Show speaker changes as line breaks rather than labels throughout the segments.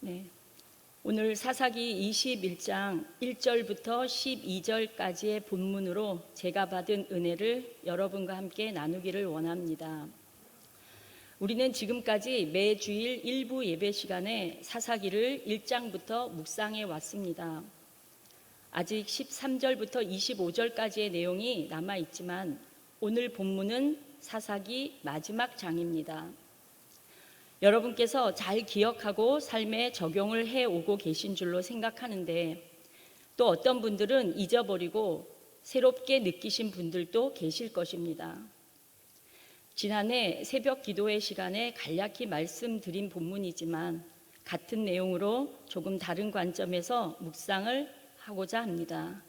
네. 오늘 사사기 21장 1절부터 12절까지의 본문으로 제가 받은 은혜를 여러분과 함께 나누기를 원합니다. 우리는 지금까지 매주일 일부 예배 시간에 사사기를 1장부터 묵상해 왔습니다. 아직 13절부터 25절까지의 내용이 남아있지만 오늘 본문은 사사기 마지막 장입니다. 여러분께서 잘 기억하고 삶에 적용을 해오고 계신 줄로 생각하는데 또 어떤 분들은 잊어버리고 새롭게 느끼신 분들도 계실 것입니다. 지난해 새벽 기도회 시간에 간략히 말씀드린 본문이지만 같은 내용으로 조금 다른 관점에서 묵상을 하고자 합니다.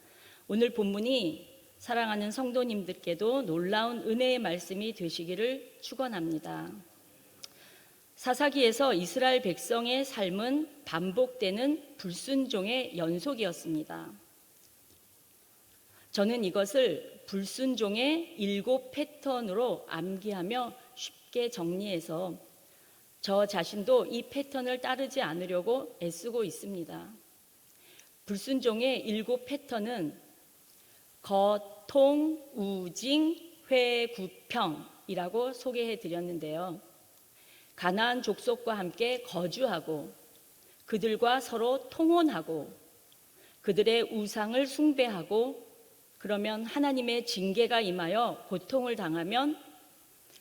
오늘 본문이 사랑하는 성도님들께도 놀라운 은혜의 말씀이 되시기를 축원합니다. 사사기에서 이스라엘 백성의 삶은 반복되는 불순종의 연속이었습니다. 저는 이것을 불순종의 7 패턴으로 암기하며 쉽게 정리해서 저 자신도 이 패턴을 따르지 않으려고 애쓰고 있습니다. 불순종의 7 패턴은 거통, 우징, 회구평이라고 소개해 드렸는데요. 가나안 족속과 함께 거주하고 그들과 서로 통혼하고 그들의 우상을 숭배하고 그러면 하나님의 징계가 임하여 고통을 당하면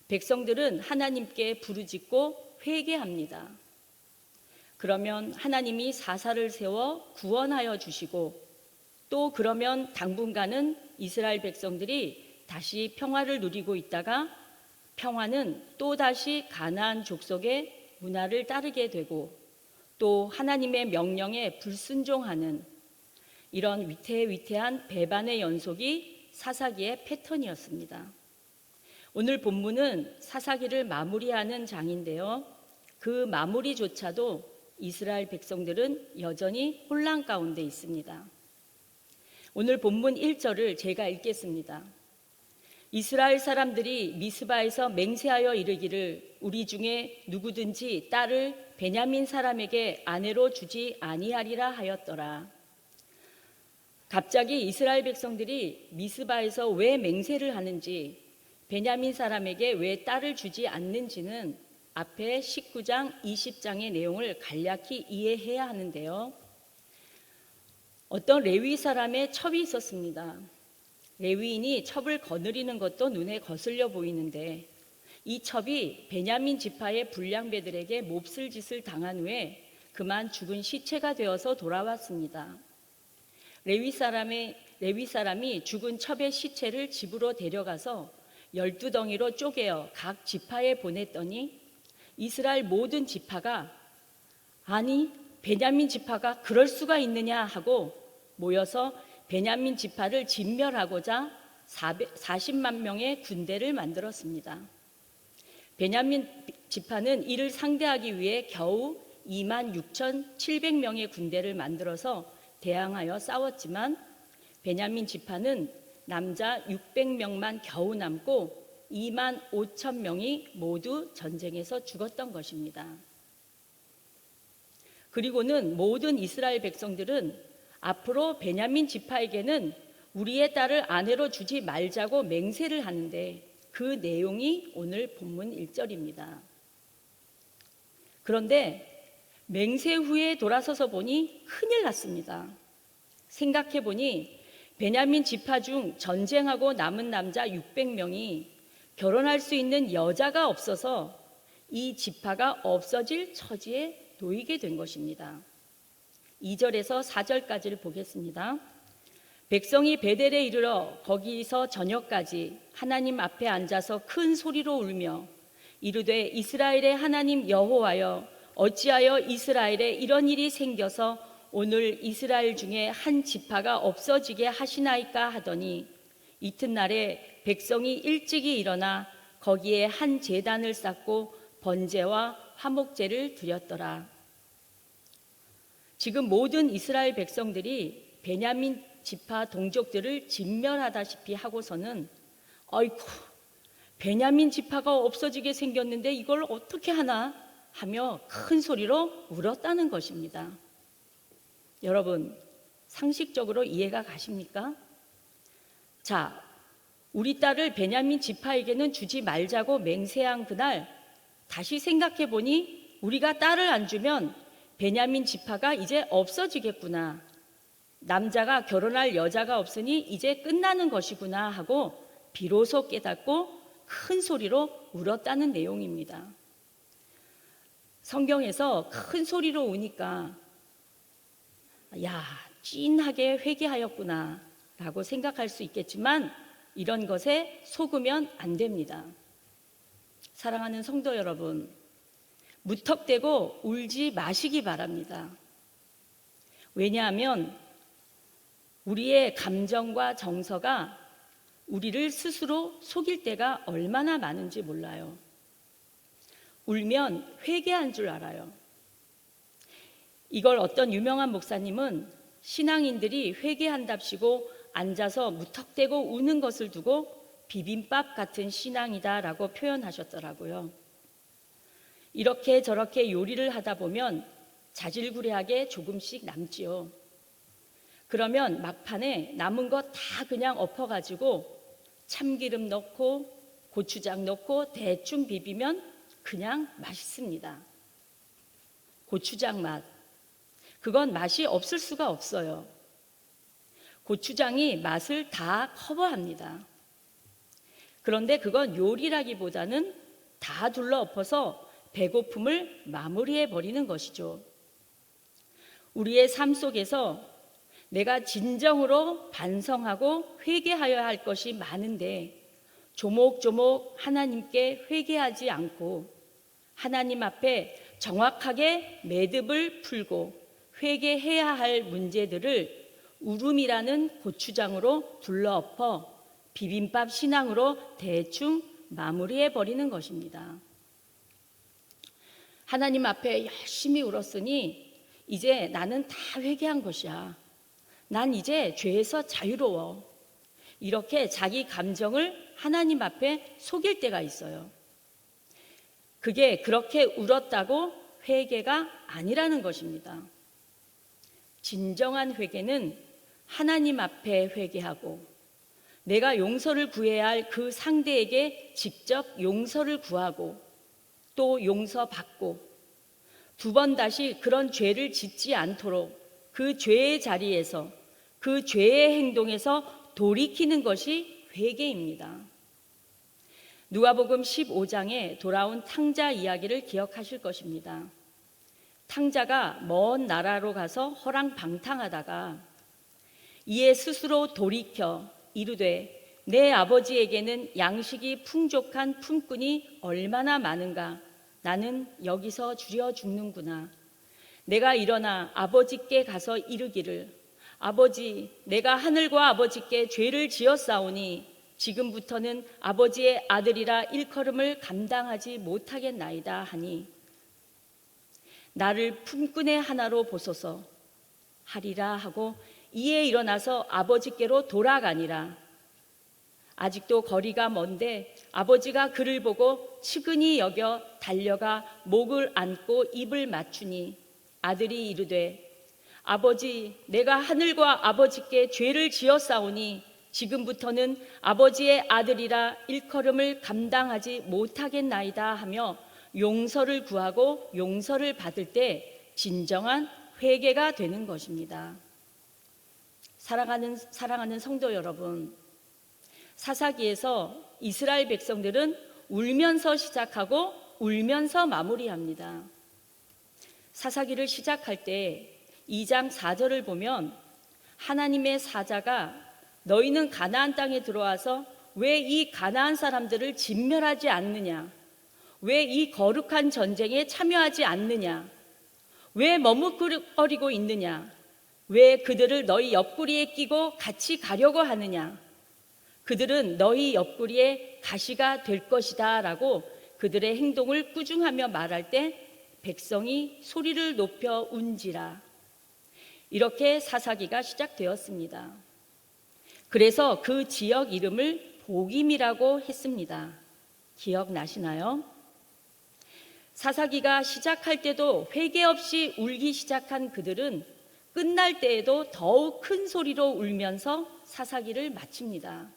백성들은 하나님께 부르짖고 회개합니다. 그러면 하나님이 사사를 세워 구원하여 주시고 또 그러면 당분간은 이스라엘 백성들이 다시 평화를 누리고 있다가 평화는 또다시 가나안 족속의 문화를 따르게 되고 또 하나님의 명령에 불순종하는 이런 위태위태한 배반의 연속이 사사기의 패턴이었습니다. 오늘 본문은 사사기를 마무리하는 장인데요. 그 마무리조차도 이스라엘 백성들은 여전히 혼란 가운데 있습니다. 오늘 본문 1절을 제가 읽겠습니다. 이스라엘 사람들이 미스바에서 맹세하여 이르기를 우리 중에 누구든지 딸을 베냐민 사람에게 아내로 주지 아니하리라 하였더라. 갑자기 이스라엘 백성들이 미스바에서 왜 맹세를 하는지 베냐민 사람에게 왜 딸을 주지 않는지는 앞에 19장 20장의 내용을 간략히 이해해야 하는데요. 어떤 레위 사람의 첩이 있었습니다. 레위인이 첩을 거느리는 것도 눈에 거슬려 보이는데 이 첩이 베냐민 지파의 불량배들에게 몹쓸 짓을 당한 후에 그만 죽은 시체가 되어서 돌아왔습니다. 레위 사람이 죽은 첩의 시체를 집으로 데려가서 12덩이로 쪼개어 각 지파에 보냈더니 이스라엘 모든 지파가 아니 베냐민 지파가 그럴 수가 있느냐 하고 모여서 베냐민 지파를 진멸하고자 40만 명의 군대를 만들었습니다. 베냐민 지파는 이를 상대하기 위해 겨우 26,700명의 군대를 만들어서 대항하여 싸웠지만 베냐민 지파는 남자 600명만 겨우 남고 25,000명이 모두 전쟁에서 죽었던 것입니다. 그리고는 모든 이스라엘 백성들은 앞으로 베냐민 지파에게는 우리의 딸을 아내로 주지 말자고 맹세를 하는데 그 내용이 오늘 본문 1절입니다. 그런데 맹세 후에 돌아서서 보니 큰일 났습니다. 생각해 보니 베냐민 지파 중 전쟁하고 남은 남자 600명이 결혼할 수 있는 여자가 없어서 이 지파가 없어질 처지에 놓이게 된 것입니다. 2절에서 4절까지를 보겠습니다. 백성이 베델에 이르러 거기서 저녁까지 하나님 앞에 앉아서 큰 소리로 울며 이르되 이스라엘의 하나님 여호와여 어찌하여 이스라엘에 이런 일이 생겨서 오늘 이스라엘 중에 한 지파가 없어지게 하시나이까 하더니 이튿날에 백성이 일찍이 일어나 거기에 한 제단을 쌓고 번제와 화목제를 드렸더라. 지금 모든 이스라엘 백성들이 베냐민 지파 동족들을 진멸하다시피 하고서는 아이고 베냐민 지파가 없어지게 생겼는데 이걸 어떻게 하나 하며 큰 소리로 울었다는 것입니다. 여러분, 상식적으로 이해가 가십니까? 자, 우리 딸을 베냐민 지파에게는 주지 말자고 맹세한 그날 다시 생각해 보니 우리가 딸을 안 주면 베냐민 지파가 이제 없어지겠구나. 남자가 결혼할 여자가 없으니 이제 끝나는 것이구나 하고 비로소 깨닫고 큰 소리로 울었다는 내용입니다. 성경에서 큰 소리로 우니까 야, 찐하게 회개하였구나 라고 생각할 수 있겠지만 이런 것에 속으면 안 됩니다. 사랑하는 성도 여러분, 무턱대고 울지 마시기 바랍니다. 왜냐하면 우리의 감정과 정서가 우리를 스스로 속일 때가 얼마나 많은지 몰라요. 울면 회개한 줄 알아요. 이걸 어떤 유명한 목사님은 신앙인들이 회개한답시고 앉아서 무턱대고 우는 것을 두고 비빔밥 같은 신앙이다라고 표현하셨더라고요. 이렇게 저렇게 요리를 하다 보면 자질구레하게 조금씩 남지요. 그러면 막판에 남은 거 다 그냥 엎어가지고 참기름 넣고 고추장 넣고 대충 비비면 그냥 맛있습니다. 고추장 맛. 그건 맛이 없을 수가 없어요. 고추장이 맛을 다 커버합니다. 그런데 그건 요리라기보다는 다 둘러엎어서 배고픔을 마무리해 버리는 것이죠. 우리의 삶 속에서 내가 진정으로 반성하고 회개하여야 할 것이 많은데 조목조목 하나님께 회개하지 않고 하나님 앞에 정확하게 매듭을 풀고 회개해야 할 문제들을 울음이라는 고추장으로 둘러엎어 비빔밥 신앙으로 대충 마무리해 버리는 것입니다. 하나님 앞에 열심히 울었으니 이제 나는 다 회개한 것이야. 난 이제 죄에서 자유로워. 이렇게 자기 감정을 하나님 앞에 속일 때가 있어요. 그게 그렇게 울었다고 회개가 아니라는 것입니다. 진정한 회개는 하나님 앞에 회개하고 내가 용서를 구해야 할 그 상대에게 직접 용서를 구하고 또 용서받고 두 번 다시 그런 죄를 짓지 않도록 그 죄의 자리에서 그 죄의 행동에서 돌이키는 것이 회개입니다. 누가복음 15장에 돌아온 탕자 이야기를 기억하실 것입니다. 탕자가 먼 나라로 가서 허랑방탕하다가 이에 스스로 돌이켜 이르되 내 아버지에게는 양식이 풍족한 품꾼이 얼마나 많은가. 나는 여기서 주려 죽는구나. 내가 일어나 아버지께 가서 이르기를 아버지, 내가 하늘과 아버지께 죄를 지었사오니 지금부터는 아버지의 아들이라 일컬음을 감당하지 못하겠나이다 하니 나를 품꾼의 하나로 보소서 하리라 하고 이에 일어나서 아버지께로 돌아가니라. 아직도 거리가 먼데 아버지가 그를 보고 측은히 여겨 달려가 목을 안고 입을 맞추니 아들이 이르되 아버지, 내가 하늘과 아버지께 죄를 지었사오니 지금부터는 아버지의 아들이라 일컬음을 감당하지 못하겠나이다 하며 용서를 구하고 용서를 받을 때 진정한 회개가 되는 것입니다. 사랑하는 성도 여러분, 사사기에서 이스라엘 백성들은 울면서 시작하고 울면서 마무리합니다. 사사기를 시작할 때 2장 4절을 보면 하나님의 사자가 너희는 가나안 땅에 들어와서 왜 이 가나안 사람들을 진멸하지 않느냐? 왜 이 거룩한 전쟁에 참여하지 않느냐? 왜 머뭇거리고 있느냐? 왜 그들을 너희 옆구리에 끼고 같이 가려고 하느냐? 그들은 너희 옆구리에 가시가 될 것이다 라고 그들의 행동을 꾸중하며 말할 때 백성이 소리를 높여 운지라. 이렇게 사사기가 시작되었습니다. 그래서 그 지역 이름을 복임이라고 했습니다. 기억나시나요? 사사기가 시작할 때도 회개 없이 울기 시작한 그들은 끝날 때에도 더욱 큰 소리로 울면서 사사기를 마칩니다.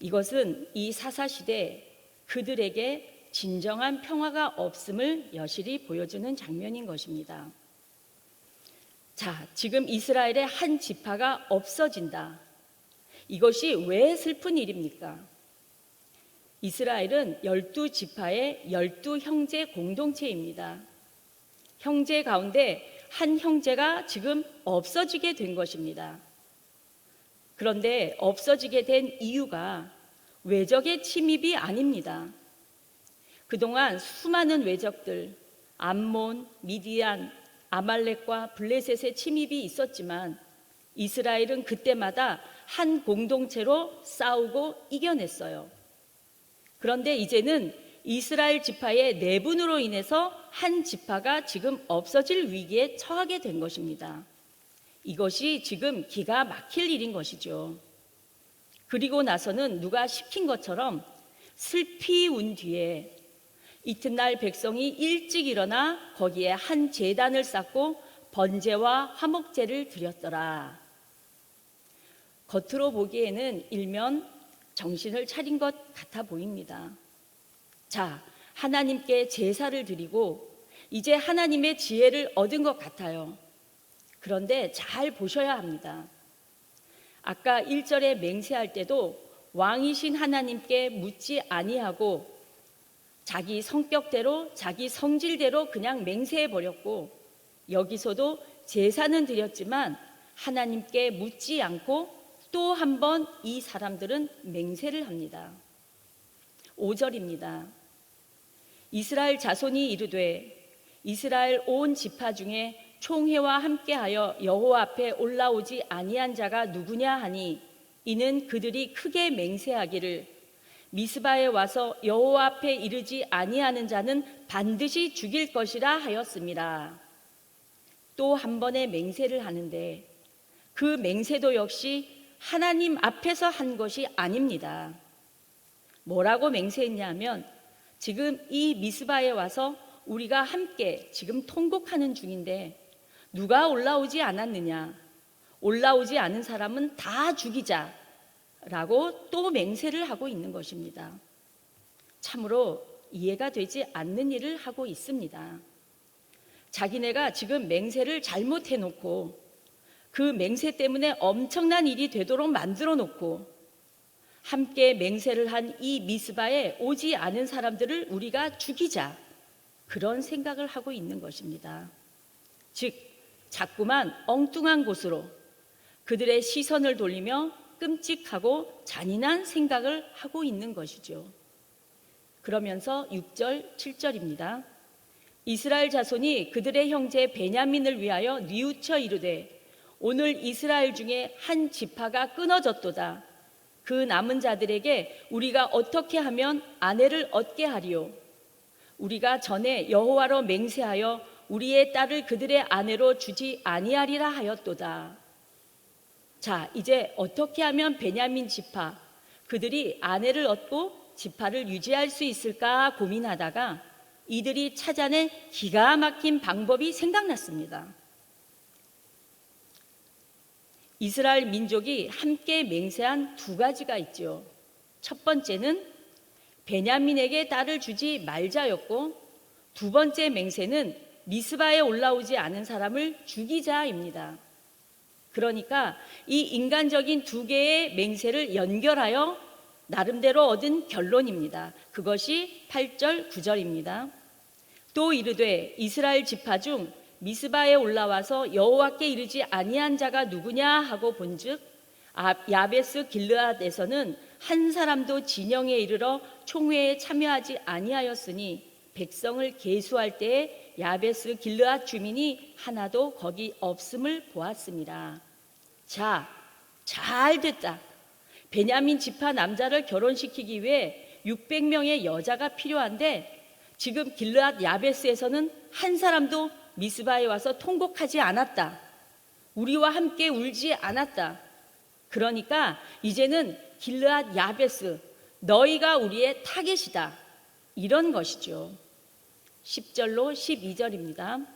이것은 이 사사시대 그들에게 진정한 평화가 없음을 여실히 보여주는 장면인 것입니다. 자, 지금 이스라엘의 한 지파가 없어진다. 이것이 왜 슬픈 일입니까? 이스라엘은 12지파의 12형제 공동체입니다. 형제 가운데 한 형제가 지금 없어지게 된 것입니다. 그런데 없어지게 된 이유가 외적의 침입이 아닙니다. 그동안 수많은 외적들, 암몬, 미디안, 아말렉과 블레셋의 침입이 있었지만 이스라엘은 그때마다 한 공동체로 싸우고 이겨냈어요. 그런데 이제는 이스라엘 지파의 내분으로 인해서 한 지파가 지금 없어질 위기에 처하게 된 것입니다. 이것이 지금 기가 막힐 일인 것이죠. 그리고 나서는 누가 시킨 것처럼 슬피 운 뒤에 이튿날 백성이 일찍 일어나 거기에 한 제단을 쌓고 번제와 화목제를 드렸더라. 겉으로 보기에는 일면 정신을 차린 것 같아 보입니다. 자, 하나님께 제사를 드리고 이제 하나님의 지혜를 얻은 것 같아요. 그런데 잘 보셔야 합니다. 아까 1절에 맹세할 때도 왕이신 하나님께 묻지 아니하고 자기 성격대로 자기 성질대로 그냥 맹세해 버렸고, 여기서도 제사는 드렸지만 하나님께 묻지 않고 또 한 번 이 사람들은 맹세를 합니다. 5절입니다. 이스라엘 자손이 이르되 이스라엘 온 지파 중에 총회와 함께하여 여호와 앞에 올라오지 아니한 자가 누구냐 하니 이는 그들이 크게 맹세하기를 미스바에 와서 여호와 앞에 이르지 아니하는 자는 반드시 죽일 것이라 하였습니다. 또 한 번의 맹세를 하는데 그 맹세도 역시 하나님 앞에서 한 것이 아닙니다. 뭐라고 맹세했냐면 지금 이 미스바에 와서 우리가 함께 지금 통곡하는 중인데 누가 올라오지 않았느냐, 올라오지 않은 사람은 다 죽이자 라고 또 맹세를 하고 있는 것입니다. 참으로 이해가 되지 않는 일을 하고 있습니다. 자기네가 지금 맹세를 잘못해놓고 그 맹세 때문에 엄청난 일이 되도록 만들어 놓고 함께 맹세를 한 이 미스바에 오지 않은 사람들을 우리가 죽이자, 그런 생각을 하고 있는 것입니다. 즉 자꾸만 엉뚱한 곳으로 그들의 시선을 돌리며 끔찍하고 잔인한 생각을 하고 있는 것이죠. 그러면서 6절, 7절입니다. 이스라엘 자손이 그들의 형제 베냐민을 위하여 뉘우쳐 이르되 오늘 이스라엘 중에 한 지파가 끊어졌도다. 그 남은 자들에게 우리가 어떻게 하면 아내를 얻게 하리요? 우리가 전에 여호와로 맹세하여 우리의 딸을 그들의 아내로 주지 아니하리라 하였도다. 자, 이제 어떻게 하면 베냐민 지파 그들이 아내를 얻고 지파를 유지할 수 있을까 고민하다가 이들이 찾아낸 기가 막힌 방법이 생각났습니다. 이스라엘 민족이 함께 맹세한 두 가지가 있죠. 첫 번째는 베냐민에게 딸을 주지 말자였고, 두 번째 맹세는 미스바에 올라오지 않은 사람을 죽이자입니다. 그러니까 이 인간적인 두 개의 맹세를 연결하여 나름대로 얻은 결론입니다. 그것이 8절, 9절입니다. 또 이르되 이스라엘 지파 중 미스바에 올라와서 여호와께 이르지 아니한 자가 누구냐 하고 본즉 야베스 길르앗에서는 한 사람도 진영에 이르러 총회에 참여하지 아니하였으니 백성을 계수할 때에 야베스 길르앗 주민이 하나도 거기 없음을 보았습니다. 자, 잘 됐다. 베냐민 지파 남자를 결혼시키기 위해 600명의 여자가 필요한데 지금 길르앗 야베스에서는 한 사람도 미스바에 와서 통곡하지 않았다. 우리와 함께 울지 않았다. 그러니까 이제는 길르앗 야베스, 너희가 우리의 타겟이다. 이런 것이죠. 10절로 12절입니다.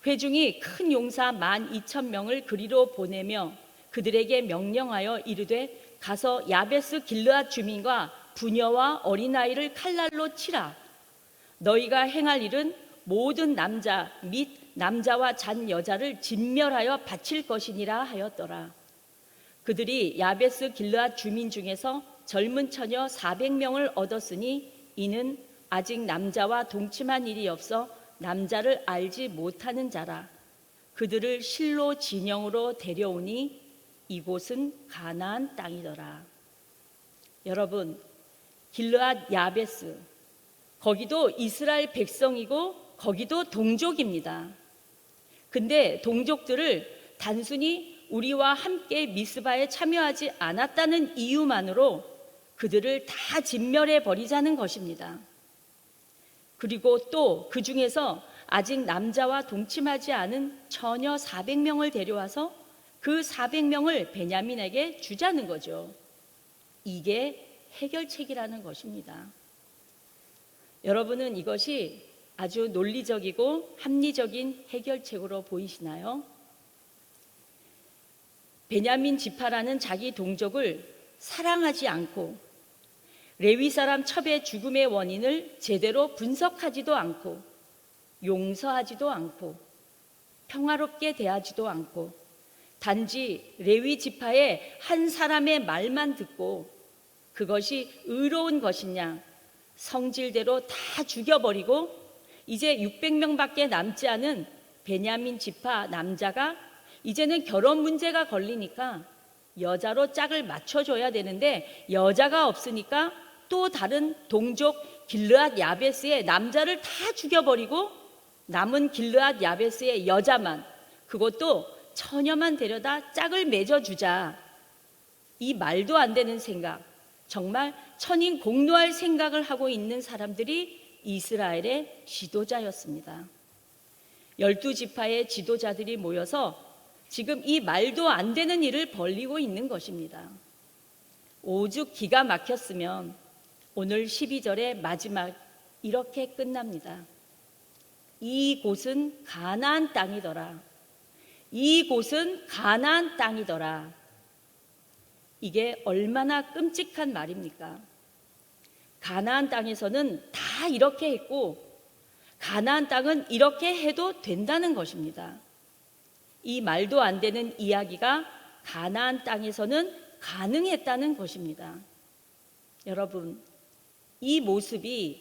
회중이 큰 용사 12,000명을 그리로 보내며 그들에게 명령하여 이르되 가서 야베스 길르앗 주민과 부녀와 어린아이를 칼날로 치라. 너희가 행할 일은 모든 남자 및 남자와 잔 여자를 진멸하여 바칠 것이니라 하였더라. 그들이 야베스 길르앗 주민 중에서 젊은 처녀 400명을 얻었으니 이는 아직 남자와 동침한 일이 없어 남자를 알지 못하는 자라. 그들을 실로 진영으로 데려오니 이곳은 가나안 땅이더라. 여러분, 길르앗 야베스, 거기도 이스라엘 백성이고 거기도 동족입니다. 근데 동족들을 단순히 우리와 함께 미스바에 참여하지 않았다는 이유만으로 그들을 다 진멸해 버리자는 것입니다. 그리고 또 그 중에서 아직 남자와 동침하지 않은 처녀 400명을 데려와서 그 400명을 베냐민에게 주자는 거죠. 이게 해결책이라는 것입니다. 여러분은 이것이 아주 논리적이고 합리적인 해결책으로 보이시나요? 베냐민 지파라는 자기 동족을 사랑하지 않고 레위 사람 첩의 죽음의 원인을 제대로 분석하지도 않고 용서하지도 않고 평화롭게 대하지도 않고 단지 레위 지파의 한 사람의 말만 듣고 그것이 의로운 것이냐 성질대로 다 죽여버리고 이제 600명밖에 남지 않은 베냐민 지파 남자가 이제는 결혼 문제가 걸리니까 여자로 짝을 맞춰줘야 되는데 여자가 없으니까 또 다른 동족 길르앗 야베스의 남자를 다 죽여버리고 남은 길르앗 야베스의 여자만, 그것도 처녀만 데려다 짝을 맺어주자. 이 말도 안 되는 생각, 정말 천인 공노할 생각을 하고 있는 사람들이 이스라엘의 지도자였습니다. 12지파의 지도자들이 모여서 지금 이 말도 안 되는 일을 벌이고 있는 것입니다. 오죽 기가 막혔으면 오늘 12절의 마지막 이렇게 끝납니다. 이곳은 가나안 땅이더라. 이곳은 가나안 땅이더라. 이게 얼마나 끔찍한 말입니까? 가나안 땅에서는 다 이렇게 했고 가나안 땅은 이렇게 해도 된다는 것입니다. 이 말도 안 되는 이야기가 가나안 땅에서는 가능했다는 것입니다. 여러분, 이 모습이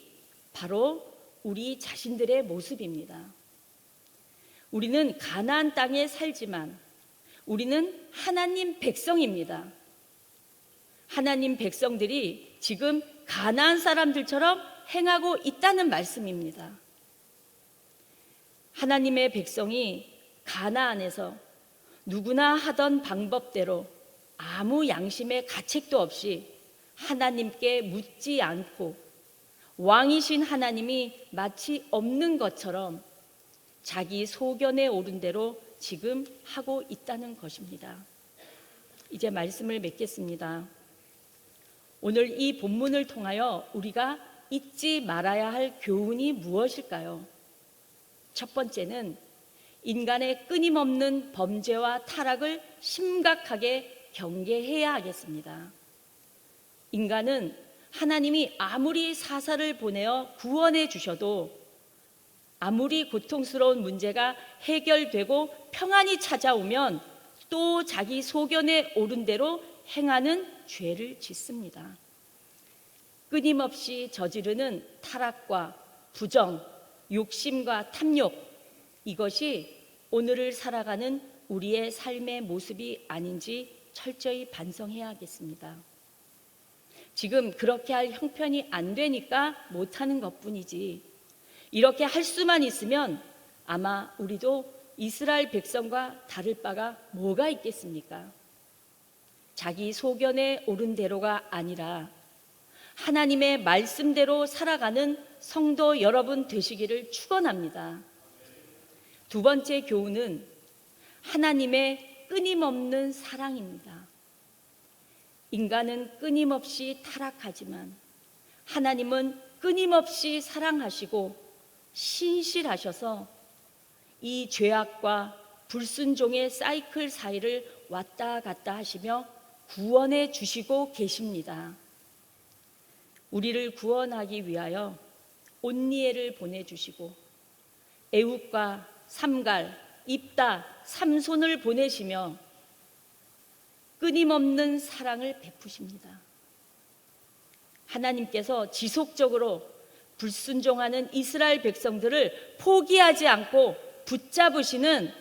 바로 우리 자신들의 모습입니다. 우리는 가나안 땅에 살지만 우리는 하나님 백성입니다. 하나님 백성들이 지금 가나안 사람들처럼 행하고 있다는 말씀입니다. 하나님의 백성이 가나안에서 누구나 하던 방법대로 아무 양심의 가책도 없이 하나님께 묻지 않고 왕이신 하나님이 마치 없는 것처럼 자기 소견에 오른 대로 지금 하고 있다는 것입니다. 이제 말씀을 맺겠습니다. 오늘 이 본문을 통하여 우리가 잊지 말아야 할 교훈이 무엇일까요? 첫 번째는 인간의 끊임없는 범죄와 타락을 심각하게 경계해야 하겠습니다. 인간은 하나님이 아무리 사사를 보내어 구원해 주셔도 아무리 고통스러운 문제가 해결되고 평안이 찾아오면 또 자기 소견에 오른 대로 행하는 죄를 짓습니다. 끊임없이 저지르는 타락과 부정, 욕심과 탐욕, 이것이 오늘을 살아가는 우리의 삶의 모습이 아닌지 철저히 반성해야 하겠습니다. 지금 그렇게 할 형편이 안 되니까 못하는 것뿐이지 이렇게 할 수만 있으면 아마 우리도 이스라엘 백성과 다를 바가 뭐가 있겠습니까? 자기 소견에 오른 대로가 아니라 하나님의 말씀대로 살아가는 성도 여러분 되시기를 축원합니다. 두 번째 교훈은 하나님의 끊임없는 사랑입니다. 인간은 끊임없이 타락하지만 하나님은 끊임없이 사랑하시고 신실하셔서 이 죄악과 불순종의 사이클 사이를 왔다 갔다 하시며 구원해 주시고 계십니다. 우리를 구원하기 위하여 온니엘을 보내주시고 애욱과 삼갈, 입다, 삼손을 보내시며 끊임없는 사랑을 베푸십니다. 하나님께서 지속적으로 불순종하는 이스라엘 백성들을 포기하지 않고 붙잡으시는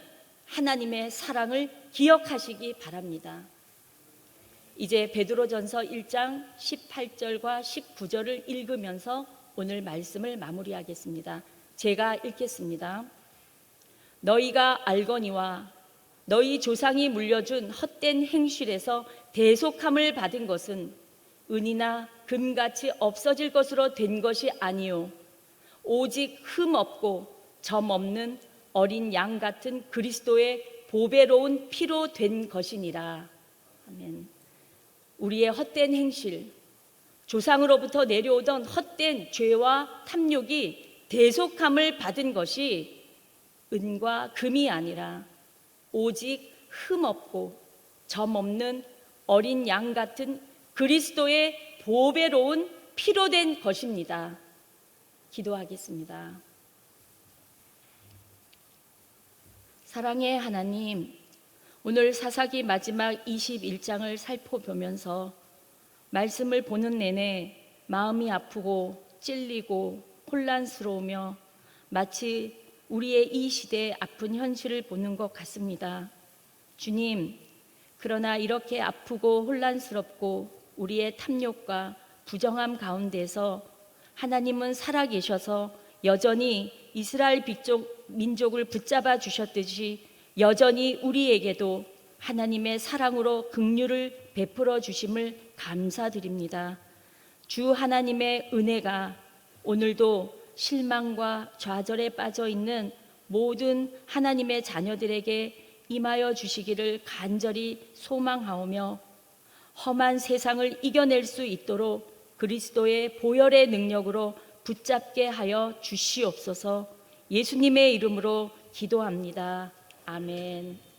하나님의 사랑을 기억하시기 바랍니다. 이제 베드로전서 1장 18절과 19절을 읽으면서 오늘 말씀을 마무리하겠습니다. 제가 읽겠습니다. 너희가 알거니와 너희 조상이 물려준 헛된 행실에서 대속함을 받은 것은 은이나 금같이 없어질 것으로 된 것이 아니요 오직 흠 없고 점 없는 어린 양 같은 그리스도의 보배로운 피로 된 것이니라. 아멘. 우리의 헛된 행실, 조상으로부터 내려오던 헛된 죄와 탐욕이 대속함을 받은 것이 은과 금이 아니라 오직 흠 없고 점 없는 어린 양 같은 그리스도의 보배로운 피로 된 것입니다. 기도하겠습니다. 사랑의 하나님, 오늘 사사기 마지막 21장을 살펴보면서 말씀을 보는 내내 마음이 아프고 찔리고 혼란스러우며 마치 우리의 이 시대의 아픈 현실을 보는 것 같습니다. 주님, 그러나 이렇게 아프고 혼란스럽고 우리의 탐욕과 부정함 가운데서 하나님은 살아계셔서 여전히 이스라엘 민족을 붙잡아 주셨듯이 여전히 우리에게도 하나님의 사랑으로 긍휼을 베풀어 주심을 감사드립니다. 주 하나님의 은혜가 오늘도 실망과 좌절에 빠져 있는 모든 하나님의 자녀들에게 임하여 주시기를 간절히 소망하오며 험한 세상을 이겨낼 수 있도록 그리스도의 보혈의 능력으로 붙잡게 하여 주시옵소서. 예수님의 이름으로 기도합니다. 아멘.